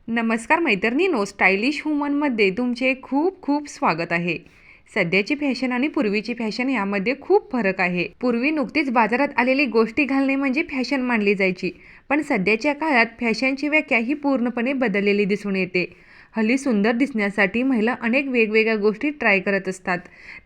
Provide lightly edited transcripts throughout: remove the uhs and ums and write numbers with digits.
नमस्कार मैत्रिणींनो, स्टायलिश वुमनमध्ये तुमचे खूप खूप स्वागत आहे. सध्याची फॅशन आणि पूर्वीची फॅशन यामध्ये खूप फरक आहे. पूर्वी नुकतीच बाजारात आलेली गोष्टी घालणे म्हणजे फॅशन मानली जायची, पण सध्याच्या काळात फॅशनची व्याख्या ही पूर्णपणे बदललेली दिसून येते. हल्ली सुंदर दिसण्यासाठी महिला अनेक वेगवेगळ्या गोष्टी ट्राय करत असतात.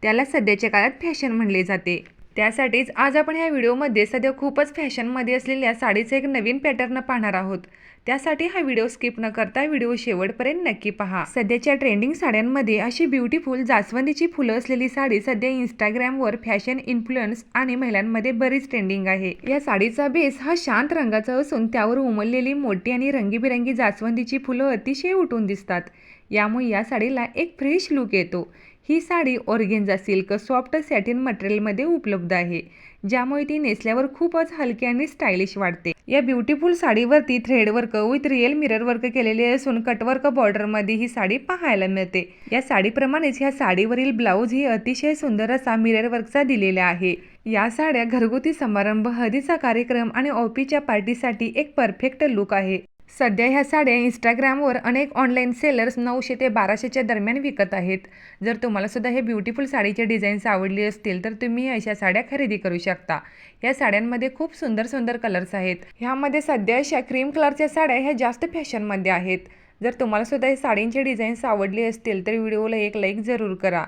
त्याला सध्याच्या काळात फॅशन म्हणले जाते. त्यासाठीच आज आपण ह्या व्हिडिओमध्ये सध्या खूपच फॅशनमध्ये असलेल्या साडीचा एक नवीन पॅटर्न पाहणार आहोत. त्यासाठी हा व्हिडिओ स्किप न करता व्हिडिओ शेवटपर्यंत नक्की पहा. सध्याच्या ट्रेंडिंग साड्यांमध्ये अशी ब्युटिफुल जास्वंदीची फुलं असलेली साडी सध्या इंस्टाग्रामवर फॅशन इन्फ्लुएन्स आणि महिलांमध्ये बरीच ट्रेंडिंग आहे. या साडीचा बेस हा शांत रंगाचा असून त्यावर उमललेली मोठी आणि रंगीबिरंगी जास्वंदीची फुलं अतिशय उठून दिसतात. यामुळे या साडीला एक फ्रेश लुक येतो. ही sari organza silk soft satin मटेरियलमध्ये उपलब्ध आहे, ज्यामुळे ती नेसल्यावर खूपच हलकी आणि स्टायलिश वाटते. या ब्युटिफुल साडीवरती thread work with real mirror work केलेले असून कटवर्क बॉर्डरमध्ये ही साडी पाहायला मिळते. या साडीप्रमाणेच ह्या साडीवरील ब्लाऊज ही अतिशय सुंदर असा मिरर वर्कचा दिलेला आहे. या साड्या घरगुती समारंभ, हळदीचा कार्यक्रम आणि ऑफिसच्या पार्टीसाठी एक परफेक्ट लुक आहे. सध्या ह्या साड्या इंस्टाग्रामवर अनेक ऑनलाईन सेलर्स 900 ते 1200च्या दरम्यान विकत आहेत. जर तुम्हाला सुद्धा हे ब्युटिफुल साडीचे डिझाईन्स आवडले असतील तर तुम्ही अशा साड्या खरेदी करू शकता. या साड्यांमध्ये खूप सुंदर सुंदर कलर्स आहेत. ह्यामध्ये सध्या अशा क्रीम कलरच्या साड्या ह्या जास्त फॅशनमध्ये आहेत. जर तुम्हाला सुद्धा हे साडींचे डिझाईन्स आवडले असतील तर व्हिडिओला एक लाईक जरूर करा.